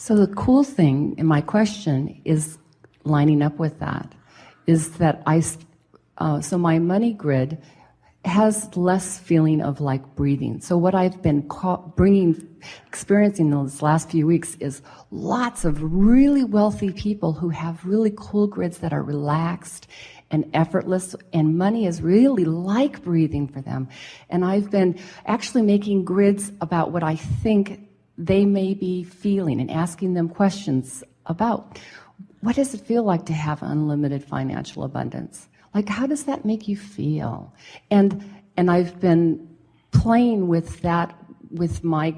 So the cool thing in my question is lining up with that, is that so my money grid has less feeling of like breathing. So what I've been experiencing those last few weeks is lots of really wealthy people who have really cool grids that are relaxed and effortless, and money is really like breathing for them. And I've been actually making grids about what I think they may be feeling and asking them questions about. What does it feel like to have unlimited financial abundance? Like, how does that make you feel? And I've been playing with that with my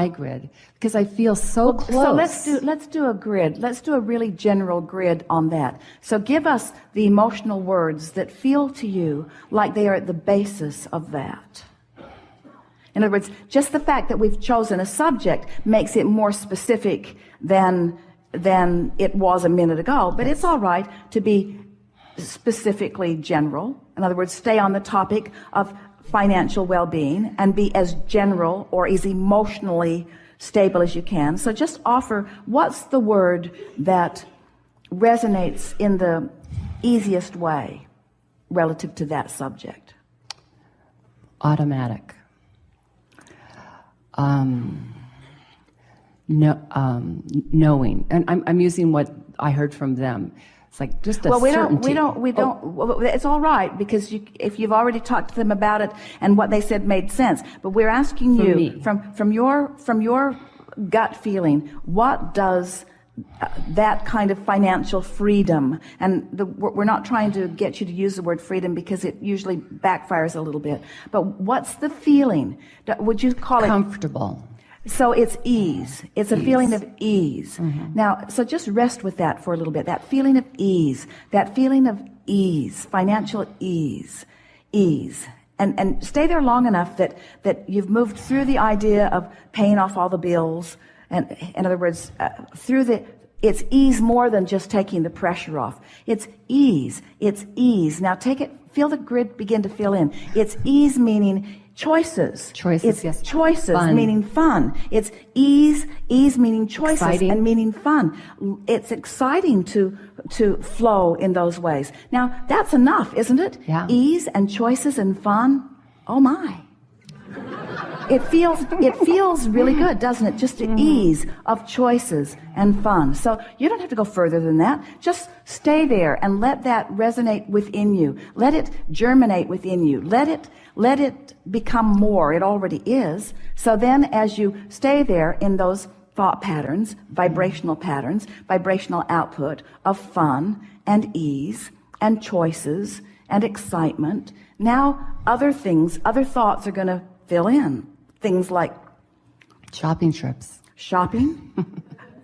grid because I feel so close. So let's do a grid. Let's do a really general grid on that. So give us the emotional words that feel to you like they are at the basis of that. In other words, just the fact that we've chosen a subject makes it more specific than it was a minute ago. But it's all right to be specifically general. In other words, stay on the topic of financial well-being and be as general or as emotionally stable as you can. So just offer, what's the word that resonates in the easiest way relative to that subject? Automatic. Knowing. And I'm using what I heard from them. It's like just a certainty. We don't. It's all right because if you've already talked to them about it and what they said made sense. But we're asking you from your gut feeling, what does that kind of financial freedom, and we're not trying to get you to use the word freedom because it usually backfires a little bit. But what's the feeling? Would you call it comfortable? So it's ease. It's a feeling of ease. Mm-hmm. Now, so just rest with that for a little bit. That feeling of ease, financial ease. And stay there long enough that you've moved through the idea of paying off all the bills. And in other words, it's ease more than just taking the pressure off. It's ease. Now feel the grid begin to fill in. It's ease meaning choices. Choices, yes. Choices fun. Meaning fun. It's ease meaning choices exciting. And meaning fun. It's exciting to flow in those ways. Now, that's enough, isn't it? Yeah. Ease and choices and fun. Oh my. It feels really good, doesn't it? Just the ease of choices and fun. So you don't have to go further than that. Just stay there and let that resonate within you. Let it germinate within you. Let it become more. It already is. So then as you stay there in those thought patterns, vibrational output of fun and ease and choices and excitement, now other thoughts are going to fill in. Things like shopping trips,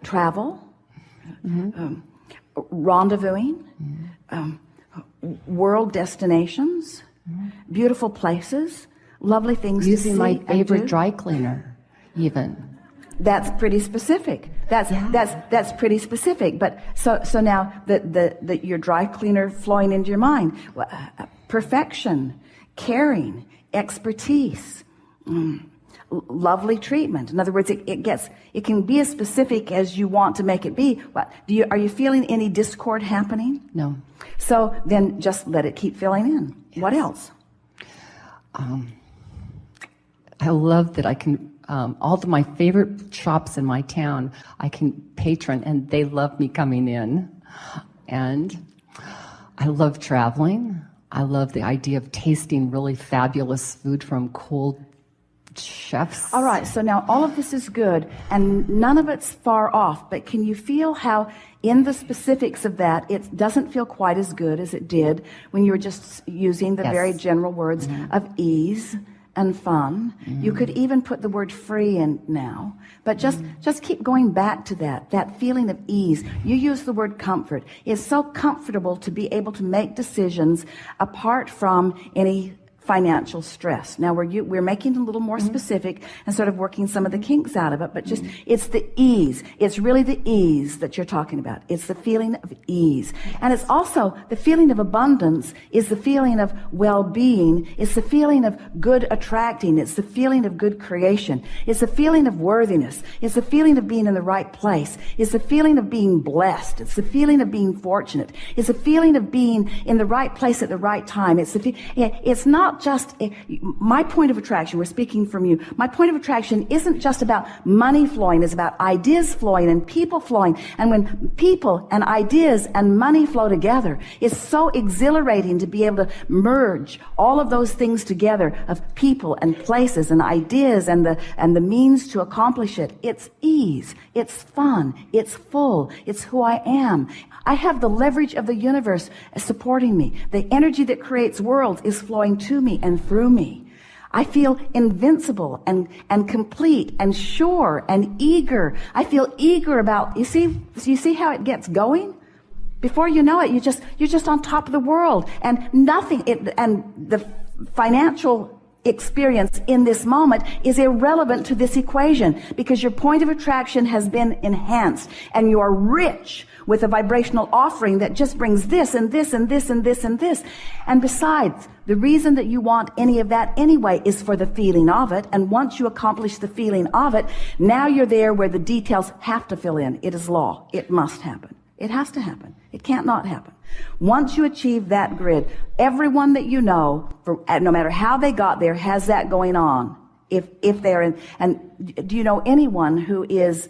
travel, rendezvousing, world destinations, beautiful places, lovely things using to see. My favorite dry cleaner, even. That's pretty specific. That's pretty specific. But so now the your dry cleaner flowing into your mind, perfection, caring, expertise. Lovely treatment. In other words, it can be as specific as you want to make it be. Are you feeling any discord happening? No. So then just let it keep filling in. Yes. What else? I love that I can all of my favorite shops in my town I can patron, and they love me coming in. And I love traveling. I love the idea of tasting really fabulous food from cool chefs. All right, so now all of this is good, and none of it's far off, but can you feel how in the specifics of that, it doesn't feel quite as good as it did when you were just using the very general words of ease and fun. You could even put the word free in now, but just keep going back to that feeling of ease. You use the word comfort. It's so comfortable to be able to make decisions apart from any financial stress. Now we're making it a little more specific and sort of working some of the kinks out of it, but just it's the ease. It's really the ease that you're talking about. It's the feeling of ease. And it's also the feeling of abundance is the feeling of well-being. It's the feeling of good attracting. It's the feeling of good creation. It's the feeling of worthiness. It's the feeling of being in the right place. It's the feeling of being blessed. It's the feeling of being fortunate. It's the feeling of being in the right place at the right time. It's not just my point of attraction. We're speaking from you. My point of attraction isn't just about money flowing. It's about ideas flowing and people flowing. And when people and ideas and money flow together, it's so exhilarating to be able to merge all of those things together of people and places and ideas and the means to accomplish it. It's ease. It's fun. It's full. It's who I am. I have the leverage of the universe supporting me. The energy that creates worlds is flowing to me and through me. I feel invincible and complete and sure and eager. I feel eager about, you see how it gets going? Before you know it, you're just on top of the world, and and the financial experience in this moment is irrelevant to this equation, because your point of attraction has been enhanced and you are rich with a vibrational offering that just brings this and this and this and this and this. And besides, the reason that you want any of that anyway is for the feeling of it. And once you accomplish the feeling of it, now you're there where the details have to fill in. It is law. It must happen. It has to happen. It can't not happen. Once you achieve that grid, everyone that you know, no matter how they got there, has that going on. If they're in, and do you know anyone who is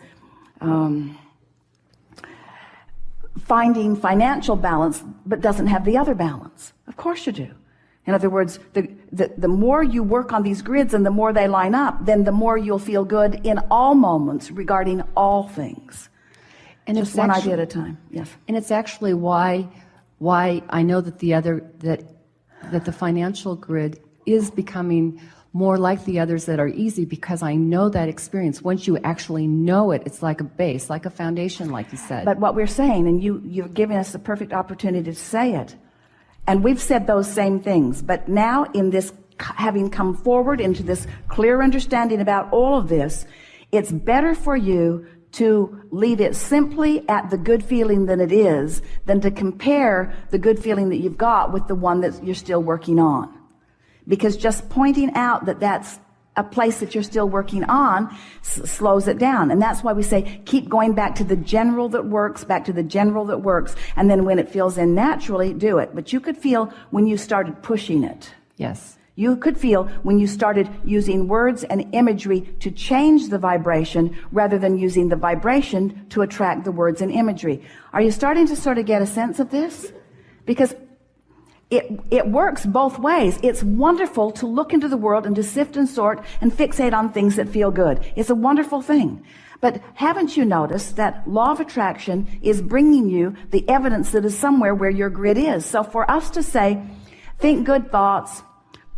finding financial balance but doesn't have the other balance? Of course you do. In other words, the more you work on these grids and the more they line up, then the more you'll feel good in all moments regarding all things. And just one idea at a time. Yes. And it's actually why I know that that the financial grid is becoming more like the others that are easy, because I know that experience. Once you actually know it, it's like a base, like a foundation, like you said. But what we're saying, and you're giving us the perfect opportunity to say it, and we've said those same things, but now in this, having come forward into this clear understanding about all of this, it's better for you to leave it simply at the good feeling that it is than to compare the good feeling that you've got with the one that you're still working on. Because just pointing out that that's a place that you're still working on slows it down. And that's why we say keep going back to the general that works, back to the general that works, and then when it feels in naturally, do it. But you could feel when you started pushing it. Yes. You could feel when you started using words and imagery to change the vibration rather than using the vibration to attract the words and imagery. Are you starting to sort of get a sense of this? Because it works both ways. It's wonderful to look into the world and to sift and sort and fixate on things that feel good. It's a wonderful thing. But haven't you noticed that law of attraction is bringing you the evidence that is somewhere where your grid is? So for us to say, think good thoughts,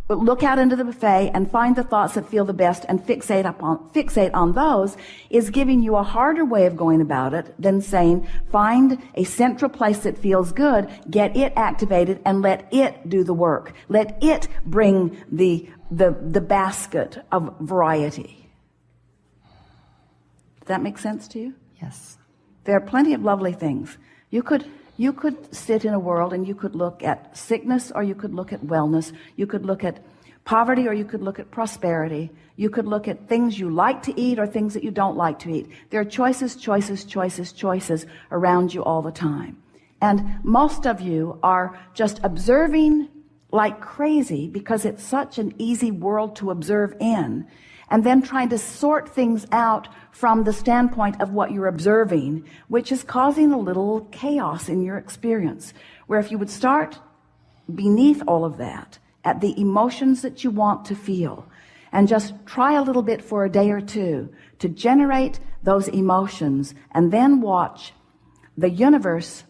look out into the buffet and find the thoughts that feel the best and fixate on those is giving you a harder way of going about it than saying find a central place that feels good, get it activated, and let it do the work. Let it bring the basket of variety. Does that make sense to you? Yes. There are plenty of lovely things. You could sit in a world and you could look at sickness, or you could look at wellness. You could look at poverty, or you could look at prosperity. You could look at things you like to eat or things that you don't like to eat. There are choices around you all the time. And most of you are just observing like crazy because it's such an easy world to observe in, and then trying to sort things out from the standpoint of what you're observing, which is causing a little chaos in your experience. Where if you would start beneath all of that, at the emotions that you want to feel, and just try a little bit for a day or two to generate those emotions, and then watch the universe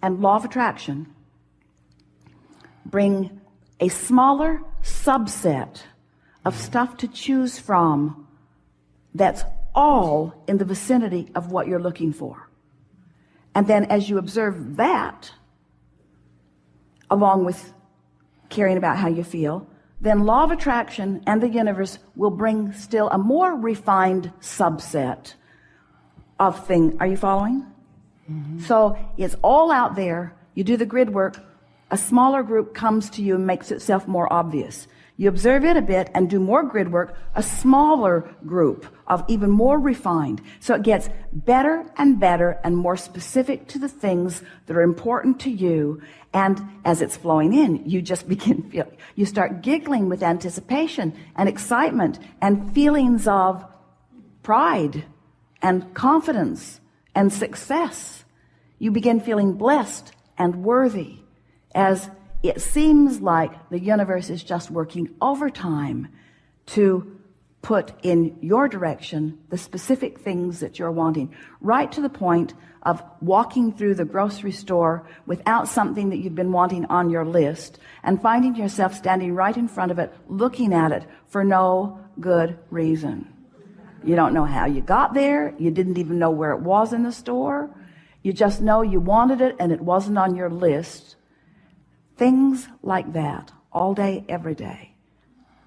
and law of attraction bring a smaller subset of stuff to choose from that's all in the vicinity of what you're looking for. And then as you observe that, along with caring about how you feel, then law of attraction and the universe will bring still a more refined subset of things. Are you following? Mm-hmm. So it's all out there. You do the grid work. A smaller group comes to you and makes itself more obvious. You observe it a bit and do more grid work, a smaller group of even more refined. So it gets better and better and more specific to the things that are important to you. And as it's flowing in, you just you start giggling with anticipation and excitement and feelings of pride and confidence and success. You begin feeling blessed and worthy as it seems like the universe is just working overtime to put in your direction the specific things that you're wanting, right to the point of walking through the grocery store without something that you've been wanting on your list and finding yourself standing right in front of it, looking at it for no good reason. You don't know how you got there. You didn't even know where it was in the store. You just know you wanted it and it wasn't on your list. Things like that, all day, every day,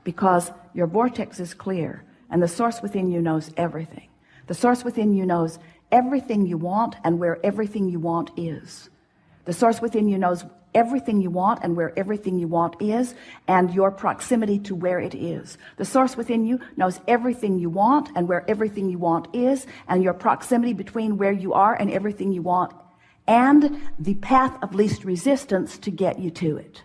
because your vortex is clear and the source within you knows everything. The source within you knows everything you want and where everything you want is. The source within you knows everything you want and where everything you want is and your proximity to where it is. The source within you knows everything you want and where everything you want is and your proximity between where you are and everything you want and the path of least resistance to get you to it.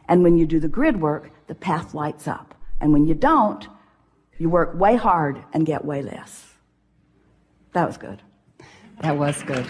And when you do the grid work, the path lights up. And when you don't, you work way hard and get way less. That was good. That was good.